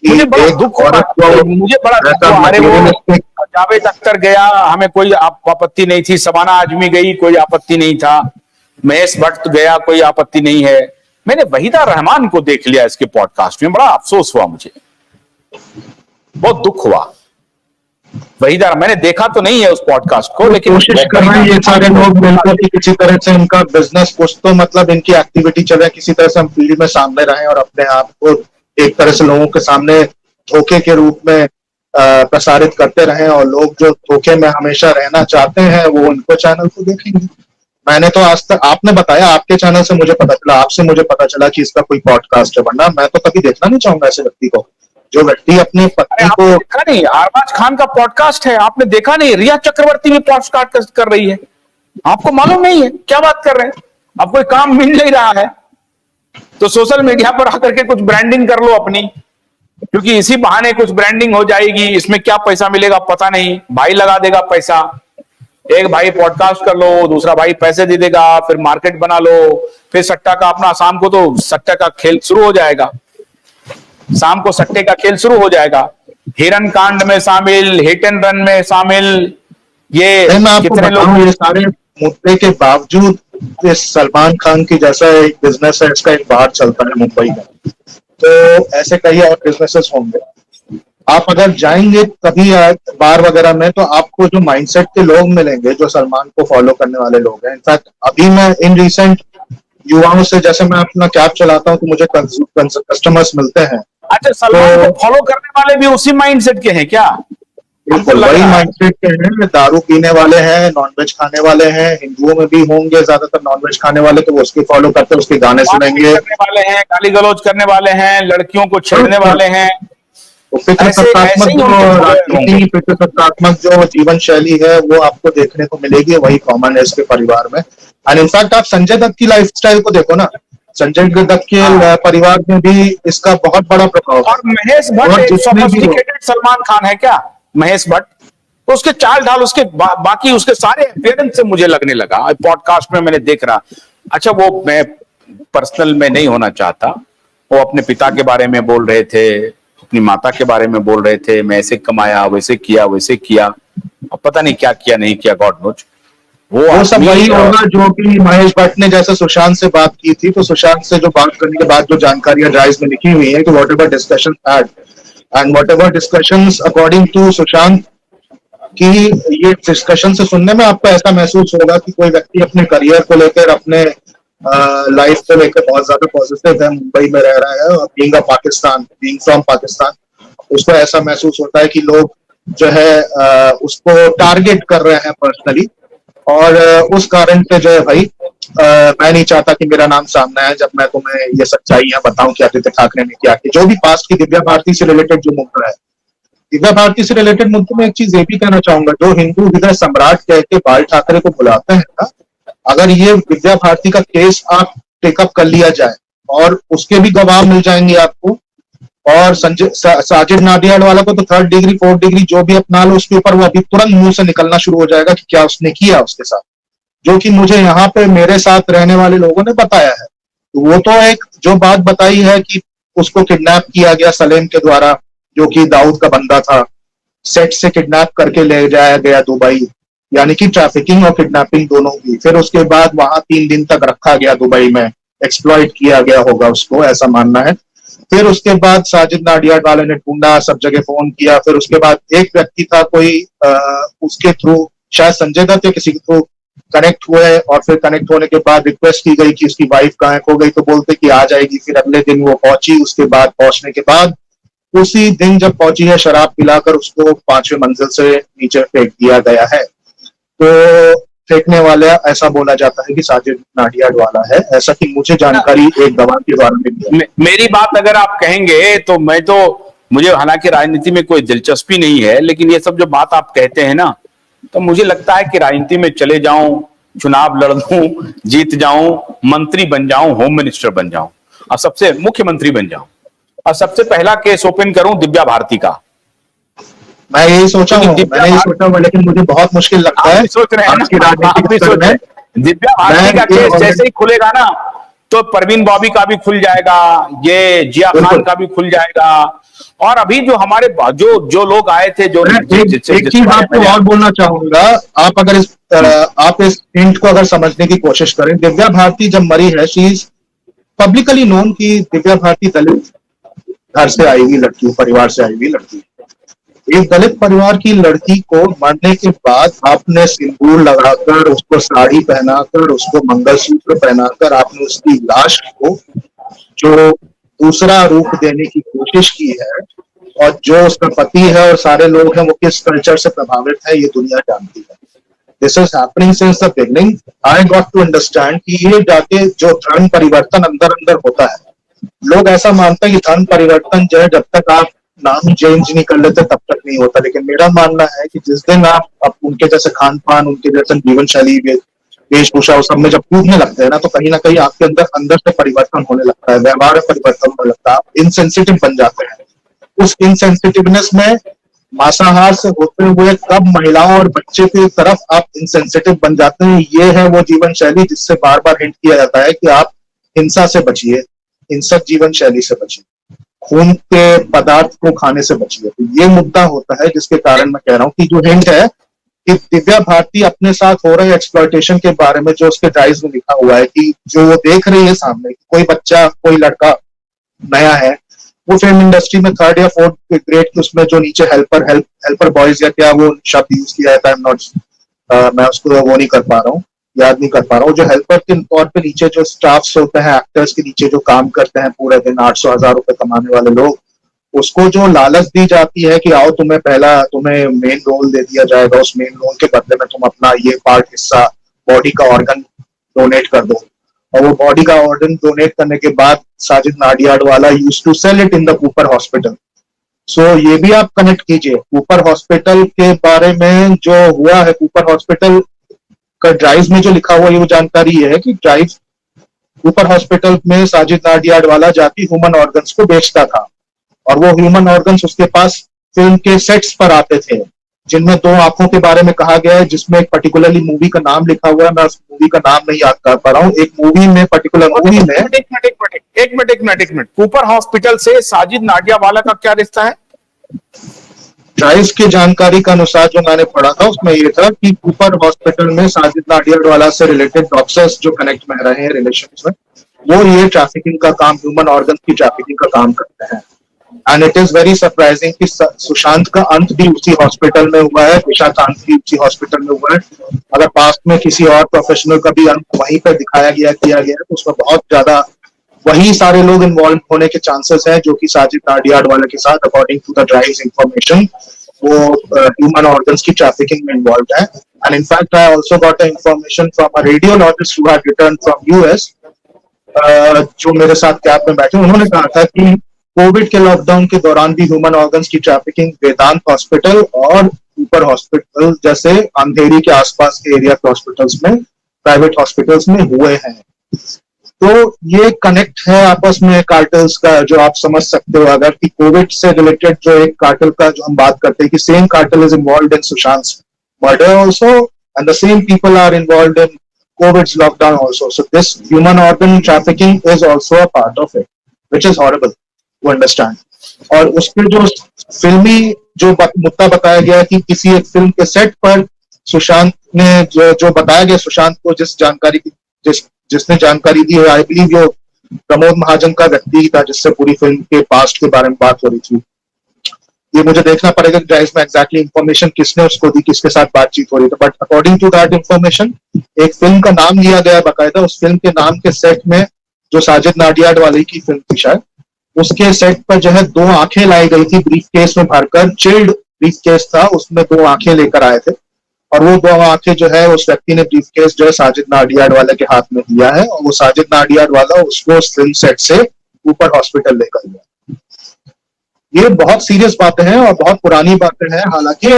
मुझे बड़ा दुख हुआ, मुझे बड़ा दुख हुआ। अरे वो जावेद अख्तर गया, हमें कोई आपत्ति नहीं थी, शबाना आजमी गई, कोई आपत्ति नहीं था, महेश भट्ट गया, कोई आपत्ति नहीं है। मैंने वहीदा रहमान को देख लिया इसके पॉडकास्ट में, बड़ा अफसोस हुआ मुझे, बहुत दुख हुआ। वहीदा, मैंने देखा तो नहीं है उस पॉडकास्ट को, लेकिन कोशिश कर रहे हैं ये सारे लोग मिलकर कि किसी तरह से इनका बिजनेस कुछ तो मतलब इनकी एक्टिविटी चले, किसी तरह से हम फील्ड में सामने रहें और अपने आप को एक तरह से लोगों के सामने धोखे के रूप में प्रसारित करते रहें, और लोग जो धोखे में हमेशा रहना चाहते हैं वो उनको चैनल को देखेंगे। मैंने तो आज तक, आपने बताया, आपके चैनल से मुझे पता चला, आपसे मुझे पता चला कि इसका कोई पॉडकास्ट है, वरना मैं तो कभी देखना नहीं चाहूंगा ऐसे व्यक्ति को जो व्यक्ति अपनी पत्नी को। देखा नहीं, अरबाज खान का पॉडकास्ट है, आपने देखा नहीं? रिया चक्रवर्ती भी पॉडकास्ट कर रही है, आपको मालूम नहीं है? क्या बात कर रहे हैं? अब कोई काम मिल नहीं रहा है तो सोशल मीडिया पर आकर के कुछ ब्रांडिंग कर लो अपनी, क्योंकि इसी बहाने कुछ ब्रांडिंग हो जाएगी। इसमें क्या पैसा मिलेगा पता नहीं, भाई लगा देगा पैसा, एक भाई पॉडकास्ट कर लो, दूसरा भाई पैसे दे देगा, फिर मार्केट बना लो, फिर सट्टा का अपना, शाम को तो सट्टा का खेल शुरू हो जाएगा, शाम को सट्टे का खेल शुरू हो जाएगा। हिरन कांड में शामिल, हिट एंड रन में शामिल, ये कितने लोग। ये सारे मुद्दे के बावजूद इस सलमान खान की जैसा एक बिजनेस है, इसका एक बाहर चलता है मुंबई में, तो ऐसे कई और बिजनेसेस होंगे। आप अगर जाएंगे कभी बार वगैरह में तो आपको जो माइंडसेट के लोग मिलेंगे, जो सलमान को फॉलो करने वाले लोग हैं। इनफैक्ट अभी मैं इन रिसेंट युवाओं से, जैसे मैं अपना कैब चलाता हूँ तो मुझे कस्टमर्स मिलते हैं। अच्छा, सलमान को फॉलो करने वाले भी उसी माइंडसेट के हैं क्या? बिल्कुल वही माइंडसेट के हैं, दारू पीने वाले हैं, नॉनवेज खाने वाले हैं, हिंदुओं में भी होंगे ज्यादातर नॉनवेज खाने वाले, तो वो उसके फॉलो करते हैं, उसके गाने सुनेंगे, करने वाले हैं, गाली गलौज करने वाले हैं, लड़कियों को छेड़ने वाले हैं। पितृसत्तात्मक जो जीवन शैली है वो आपको देखने को मिलेगी, वही कॉमन है इसके परिवार में। एंड इनफैक्ट आप संजय दत्त की लाइफस्टाइल को देखो ना, संजय दत्त के परिवार में भी इसका बहुत बड़ा प्रभाव है। और महेश भट्ट सोफिस्टिकेटेड सलमान खान है क्या? महेश भट्ट तो उसके चाल ढाल, उसके बाकी उसके सारे अपीयरेंस से मुझे लगने लगा पॉडकास्ट में, मैंने देख रहा। अच्छा, वो मैं पर्सनल में नहीं होना चाहता, वो अपने पिता के बारे में बोल रहे थे, अपनी माता के बारे में बोल रहे थे, मैं ऐसे कमाया, वैसे किया, वैसे किया, अब पता नहीं क्या किया नहीं किया, गॉड नोज। वो सब वही होगा जो कि महेश भट्ट ने जैसे सुशांत से बात की थी, तो सुशांत से जो बात करने के बाद जो जानकारियां जायज में लिखी हुई है कि whatever discussion had and whatever discussions according to Sushant की, ये डिस्कशन से सुनने में आपको ऐसा महसूस होगा कि कोई व्यक्ति अपने करियर को लेकर, अपने लाइफ को लेकर बहुत ज्यादा पॉजिटिव है, मुंबई में रह रहा है, और बीइंग फ्रॉम पाकिस्तान, उसको ऐसा महसूस होता है कि लोग जो है उसको टारगेट कर रहे हैं पर्सनली, और उस कारण से जो है भाई मैं नहीं चाहता कि मेरा नाम सामने आए जब मैं तुम्हें ये सच्चाइयां बताऊं कि आदित्य ठाकरे ने क्या किया। जो भी पास्ट की दिव्या भारती से रिलेटेड जो मुद्दा है, दिव्या भारती से रिलेटेड मुद्दे में एक चीज ये भी कहना चाहूंगा, जो हिंदू हृदय सम्राट कह के बाल ठाकरे को बुलाते हैं ना, अगर ये दिव्या भारती का केस आप टेकअप कर लिया जाए और उसके भी गवाह मिल जाएंगे आपको, और साजिद नाडियाड वाला को तो 3rd डिग्री 4th डिग्री जो भी अपना लो उसके ऊपर, वो अभी तुरंत मुंह से निकलना शुरू हो जाएगा कि क्या उसने किया उसके साथ, जो कि मुझे यहाँ पे मेरे साथ रहने वाले लोगों ने बताया है। तो वो तो एक जो बात बताई है कि उसको किडनैप किया गया सलेम के द्वारा, जो कि दाऊद का बंदा था, सेट से किडनैप करके ले जाया गया दुबई, यानी कि ट्रैफिकिंग और किडनैपिंग दोनों की। फिर उसके बाद वहां 3 दिन तक रखा गया दुबई में, एक्सप्लॉइट किया गया होगा उसको, ऐसा मानना है। फिर उसके बाद साजिद नाडियाड वाले ने ढूंढा, सब जगह फोन किया। फिर उसके बाद एक व्यक्ति था कोई, उसके थ्रू शायद संजय दत्त या किसी के थ्रू कनेक्ट हुए, और फिर कनेक्ट होने के बाद रिक्वेस्ट की गई कि उसकी वाइफ कहाँ खो गई, तो बोलते कि आ जाएगी। फिर अगले दिन वो पहुंची, उसके बाद पहुंचने के बाद उसी दिन जब पहुंची है, शराब पिलाकर उसको 5वें मंजिल से नीचे फेंक दिया गया है। तो फेंकने वाला ऐसा बोला जाता है कि साजिद नाडियाड वाला है, ऐसा कि मुझे जानकारी एक गवाह के द्वारा मिली। मेरी बात अगर आप कहेंगे तो मुझे हालांकि राजनीति में कोई दिलचस्पी नहीं है, लेकिन ये सब जो बात आप कहते हैं ना, तो मुझे लगता है कि राजनीति में चले जाऊं, चुनाव लड़ दूं, जीत जाऊं, मंत्री बन जाऊं, होम मिनिस्टर बन जाऊं, और सबसे मुख्यमंत्री बन जाऊं, और सबसे पहला केस ओपन करूं दिव्या भारती का। मैं यही सोचा हूँ, मैंने यही सोचा हुआ, लेकिन मुझे बहुत मुश्किल लगता है। सोच रहे हैं ना, दिव्या भारती का केस जैसे ही खुलेगा ना, तो परवीन बॉबी का भी खुल जाएगा, ये जिया खान का भी खुल जाएगा। और अभी जो हमारे जो लोग आए थे, जो एक चीज आपको और बोलना चाहूंगा, आप इस हिंट को अगर समझने की कोशिश करें, दिव्या भारती जब मरी है, शी इज पब्लिकली नोन कि दिव्या भारती दलित घर से आई हुई लड़की, परिवार से आई हुई लड़की। एक दलित परिवार की लड़की को मरने के बाद आपने सिंदूर लगाकर, उसको साड़ी पहनाकर, उसको मंगलसूत्र पहनाकर आपने उसकी लाश को जो दूसरा रूप देने की कोशिश की है, और जो उसका पति है और सारे लोग हैं वो किस कल्चर से प्रभावित है, ये दुनिया जानती है। This is happening since the beginning. I got to understand कि ये जाके जो धर्म परिवर्तन अंदर अंदर होता है, लोग ऐसा मानते हैं कि धर्म परिवर्तन जो है जब तक आप नाम चेंज नहीं कर लेते तब तक नहीं होता, लेकिन मेरा मानना है कि जिस दिन आप उनके जैसे खान पान, उनके जैसे जीवन शैली, वेशभूषा, उस सब में जब कूदने लगते हैं ना, तो कहीं ना कहीं आपके अंदर से परिवर्तन होने लगता है, व्यवहार में परिवर्तन होने लगता है, आप इनसेंसिटिव बन जाते हैं। उस इनसेंसिटिवनेस में मांसाहार से होते हुए कब महिलाओं और बच्चे की तरफ आप इनसेंसिटिव बन जाते हैं, ये है वो जीवन शैली जिससे बार बार हिंट किया जाता है कि आप हिंसा से बचिए, हिंसक जीवन शैली से बचिए, खून के पदार्थ को खाने से बचिए। तो ये मुद्दा होता है जिसके कारण मैं कह रहा हूँ कि जो हिंट है कि दिव्या भारती अपने साथ हो रहे एक्सप्लॉयटेशन के बारे में जो उसके ड्राइव्स में लिखा हुआ है, कि जो वो देख रही है सामने, कोई बच्चा, कोई लड़का नया है, वो फिल्म इंडस्ट्री में 3rd या 4th ग्रेड के उसमें जो नीचे हेल्पर बॉयज या क्या वो शब्द यूज किया जाता है, मैं उसको वो नहीं कर पा रहा हूँ, याद नहीं कर पा रहा हूँ। जो हेल्पर के तौर पे नीचे जो स्टाफ्स होते हैं, एक्टर्स के नीचे जो काम करते हैं पूरे दिन, 800-1000 रुपए कमाने वाले लोग, उसको जो लालच दी जाती है कि आओ तुम्हें मेन रोल दे दिया जाएगा, उस मेन रोल के बदले में तुम अपना ये पार्ट, हिस्सा, बॉडी का ऑर्गन डोनेट कर दो। और वो बॉडी का ऑर्गन डोनेट करने के बाद Sajid Nadiadwala used to sell it in the Cooper hospital. So ये भी आप कनेक्ट कीजिए कूपर हॉस्पिटल के बारे में जो हुआ है। कूपर हॉस्पिटल का ड्राइव में जो लिखा हुआ ये जानकारी है कि ड्राइव कूपर हॉस्पिटल में साजिद नाडियाडवाला जाके ह्यूमन ऑर्गन्स को बेचता था, और वो ह्यूमन ऑर्गन्स उसके पास फिल्म के सेट्स पर आते थे, जिनमें 2 आंखों के बारे में कहा गया है, जिसमें एक पर्टिकुलरली मूवी का नाम लिखा हुआ है, मैं उस मूवी का नाम नहीं याद कर पा रहा हूँ। एक मूवी में, पर्टिकुलर मूवी में, एक मिनट, कूपर हॉस्पिटल से साजिद नाडियाडवाला का क्या रिश्ता है? ड्राइव्स की जानकारी के अनुसार जो मैंने पढ़ा था उसमें ये था कि कूपर हॉस्पिटल में साजिद नाडियाडवाला से रिलेटेड डॉक्टर्स जो कनेक्ट में रहे हैं रिलेशन में, वो ये ट्रैफिकिंग का काम, ह्यूमन ऑर्गन की ट्रैफिकिंग का काम करते हैं। And it is very surprising कि सुशांत का अंत भी उसी हॉस्पिटल में हुआ है, दिशा का अंत भी उसी हॉस्पिटल में हुआ है। अगर पास्ट में किसी और प्रोफेशनल का भी अंत वहीं पर दिखाया गया, किया गया, तो उसमें बहुत ज्यादा वही सारे लोग इन्वॉल्व होने के चांसेस हैं जो कि साजिद नाडियाडवाला के साथ, according to the drives information, वो ह्यूमन ऑर्गन्स की ट्रैफिकिंग में इन्वॉल्व है। And in fact I also got information from a radiologist who had return from US, जो मेरे साथ कैब में बैठे, उन्होंने कहा था कि कोविड के लॉकडाउन के दौरान भी ह्यूमन ऑर्गन्स की ट्रैफिकिंग वेदांत हॉस्पिटल और कूपर हॉस्पिटल जैसे अंधेरी के आसपास के एरिया के हॉस्पिटल्स में, प्राइवेट हॉस्पिटल्स में हुए हैं। तो ये कनेक्ट है आपस में कार्टल्स का, जो आप समझ सकते हो अगर कि कोविड से रिलेटेड जो एक कार्टल का जो हम बात करते हैं कि same cartel is involve in Sushant murder also, and the same people are involve in COVID lockdown also. So this human organ trafficking is also a part of it, which is horrible to understand. और उसके जो फिल्मी जो मुद्दा बताया गया कि किसी एक फिल्म के सेट पर सुशांत ने जो बताया गया, सुशांत को जिसने जानकारी दी है, आई बिलीव वो प्रमोद महाजन का व्यक्ति था जिससे पूरी फिल्म के पास्ट के बारे में बात हो रही थी। ये मुझे देखना पड़ेगा कि में एग्जैक्टली इंफॉर्मेशन किसने उसको दी, किसके साथ बातचीत हो रही थी, but according to that information एक फिल्म का नाम लिया गया बाकायदा। उस फिल्म के नाम के सेट में, जो साजिद नाडियाडवाला की फिल्म थी शायद, उसके सेट पर जो है 2 आंखें लाई गई थी ब्रीफ केस में भरकर, चिल्ड ब्रीफ केस था, उसमें 2 आंखें लेकर आए थे, और वो 2 आंखें जो है उस व्यक्ति ने ब्रीफ केस जो है साजिद नाडियाडवाला के हाथ में दिया है, और वो साजिद नाडियाडवाला उसको उस फिल्म सेट से ऊपर हॉस्पिटल लेकर गया। ये बहुत सीरियस बातें हैं और बहुत पुरानी बातें हैं। हालांकि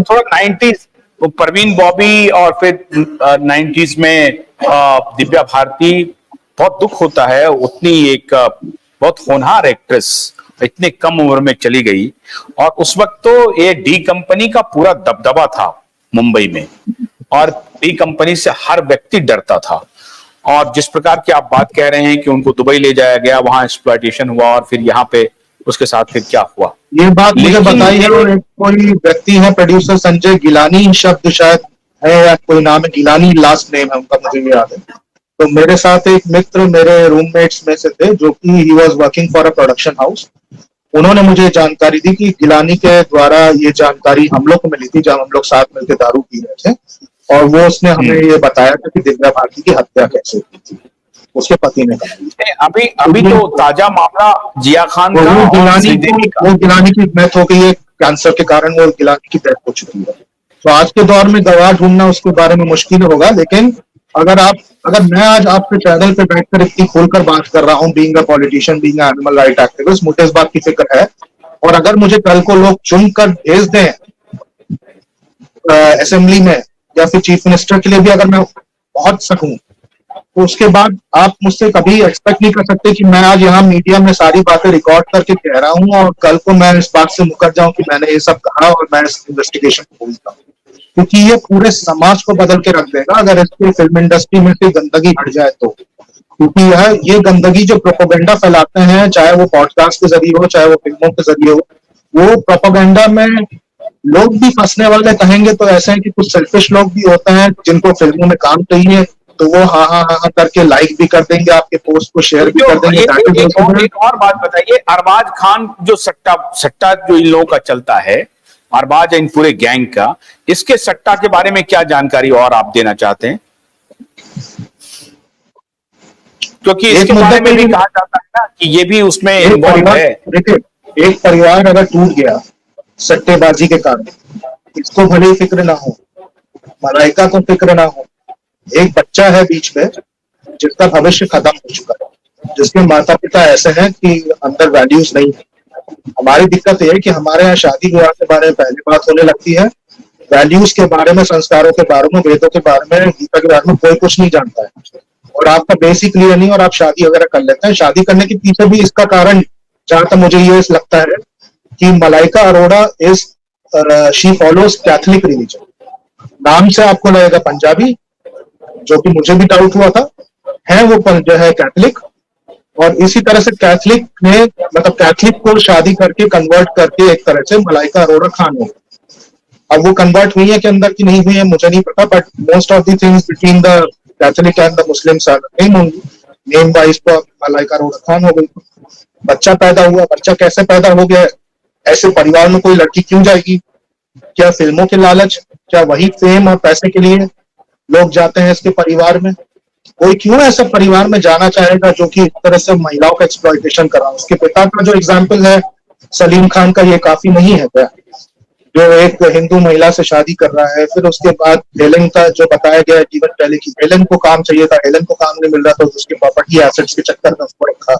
थोड़ा 90s परवीन बॉबी और फिर 90s में दिव्या भारती, बहुत दुख होता है, उतनी एक बहुत होनहार एक्ट्रेस इतने कम उम्र में चली गई। और उस वक्त तो ये डी कंपनी का पूरा दबदबा था मुंबई में, और डी कंपनी से हर व्यक्ति डरता था। और जिस प्रकार की आप बात कह रहे हैं कि उनको दुबई ले जाया गया, वहां एक्सप्लॉयटेशन हुआ और फिर यहाँ पे उसके साथ फिर क्या हुआ। ये बात मुझे लेकिन बताई है, और एक कोई व्यक्ति है प्रोड्यूसर संजय गिलानी शब्द शायद है या कोई नाम है, गिलानी लास्ट नेम है उनका, मुझे भी याद है। तो मेरे साथ एक मित्र मेरे रूममेट्स में से थे जो कि he was working for a production house. उन्होंने मुझे जानकारी दी कि गिलानी के द्वारा ये जानकारी हम लोग को मिली थी जब हम लोग साथ मिलकर दारू पी रहे थे, और वो उसने हमें ये बताया था कि दिव्या भारती की हत्या कैसे हुई थी, उसके पति ने कहा। अभी अभी तो ताजा मामला जिया खान का वो और गिलानी श्रीदेवी का। वो गिलानी की डेथ हो गई है कैंसर के कारण, वो गिलानी की डेथ हो चुकी है। तो आज के दौर में गवाह ढूंढना उसके बारे में मुश्किल होगा, लेकिन अगर मैं आज आपके चैनल पे बैठकर इतनी खोलकर बात कर रहा हूँ, being a politician, being a animal right activist, मुझे इस बात की फिक्र है। और अगर मुझे कल को लोग चुनकर भेज दें असेंबली में या फिर चीफ मिनिस्टर के लिए भी अगर मैं पहुंच सकूं, तो उसके बाद आप मुझसे कभी एक्सपेक्ट नहीं कर सकते कि मैं आज यहाँ मीडिया में सारी बातें रिकॉर्ड करके कह रहा हूँ और कल को मैं इस बात से मुकर जाऊं कि मैंने ये सब कहा और मैं इस इन्वेस्टिगेशन को भूलता हूँ, क्योंकि ये पूरे समाज को बदल के रख देगा अगर इसके फिल्म इंडस्ट्री में से गंदगी हट जाए तो। क्योंकि ये गंदगी जो प्रोपेगेंडा फैलाते हैं, चाहे वो पॉडकास्ट के जरिए हो, चाहे वो फिल्मों के जरिए हो, वो प्रोपेगेंडा में लोग भी फंसने वाले कहेंगे तो ऐसे हैं कि कुछ सेल्फिश लोग भी होते हैं जिनको फिल्मों में काम चाहिए, तो वो हाँ हाँ हाँ करके लाइक भी कर देंगे, आपके पोस्ट को शेयर भी कर देंगे। एक और बात बताइए, अरबाज खान जो सट्टा सट्टा जो इन लोगों का चलता है, अरबाज इन पूरे गैंग का, इसके सट्टा के बारे में क्या जानकारी और आप देना चाहते हैं? क्योंकि इसके बारे में भी कहा जाता है ना कि ये भी उसमें इन्वॉल्व है। देखिए, एक परिवार अगर टूट गया सट्टेबाजी के कारण, इसको भले ही फिक्र ना हो, मलाइका को फिक्र ना हो, एक बच्चा है बीच में जिसका भविष्य खत्म हो चुका है, जिसके माता पिता ऐसे हैं कि अंदर वैल्यूज नहीं है। हमारी दिक्कत यह है कि हमारे यहाँ शादी विवाह के बारे में पहली बात होने लगती है, वैल्यूज के बारे में, संस्कारों के बारे में, वेदों के बारे में, गीता के बारे में कोई कुछ नहीं जानता है, और आपका बेसिक क्लियर नहीं और आप शादी वगैरह कर लेते हैं। शादी करने के पीछे भी इसका कारण जहां तक मुझे ये लगता है कि Malaika Arora is she follows Catholic religion. नाम से आपको लगेगा पंजाबी, जो कि मुझे भी डाउट हुआ था, है वो जो है कैथलिक, और इसी तरह से कैथलिक ने मतलब कैथलिक को शादी करके कन्वर्ट करके एक तरह से मलाइका अरोड़ा खान हो। अब वो कन्वर्ट हुई है कि अंदर की नहीं हुई है मुझे नहीं पता, but most of the things between the Catholic and the Muslims are same होंगी। नेम वाइज तो मलाइका अरोड़ा खान हो गई। बच्चा पैदा हुआ, बच्चा कैसे पैदा हो गया, ऐसे परिवार में कोई लड़की क्यों जाएगी? क्या फिल्मों के लालच, क्या वही फेम और पैसे के लिए लोग जाते हैं इसके परिवार में? कोई क्यों ऐसा परिवार में जाना चाहेगा जो कि इस तरह से महिलाओं का एक्सप्लॉयटेशन कर रहा है? उसके पिता का जो एग्जाम्पल है सलीम खान का, ये काफी नहीं है क्या? जो एक हिंदू महिला से शादी कर रहा है, फिर उसके बाद हेलन का जो बताया गया जीवन पहले की, हेलन को काम चाहिए था, हेलन को काम नहीं मिल रहा था, उसके प्रॉपर्टी एसेट्स के चक्कर में उसको रखा।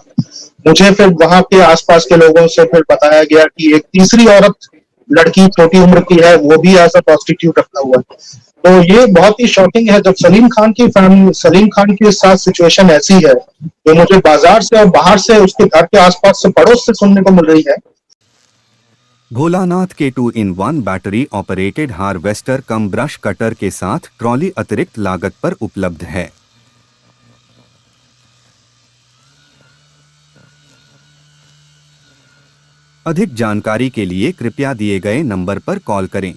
मुझे फिर वहां के आसपास के लोगों से फिर बताया गया कि एक तीसरी औरत लड़की छोटी उम्र की है, वो भी ऐसा प्रोस्टिट्यूट रखा हुआ है। तो ये बहुत ही शॉकिंग है जब सलीम खान की फैमिली, सलीम खान के साथ सिचुएशन ऐसी है जो मुझे बाजार से और बाहर से उसके घर के आसपास से पड़ोस से सुनने को मिल रही है। भोलानाथ के 2-in-1 बैटरी ऑपरेटेड हार्वेस्टर कम ब्रश कटर के साथ ट्रॉली अतिरिक्त लागत पर उपलब्ध है। अधिक जानकारी के लिए कृपया दिए गए नंबर पर कॉल करें।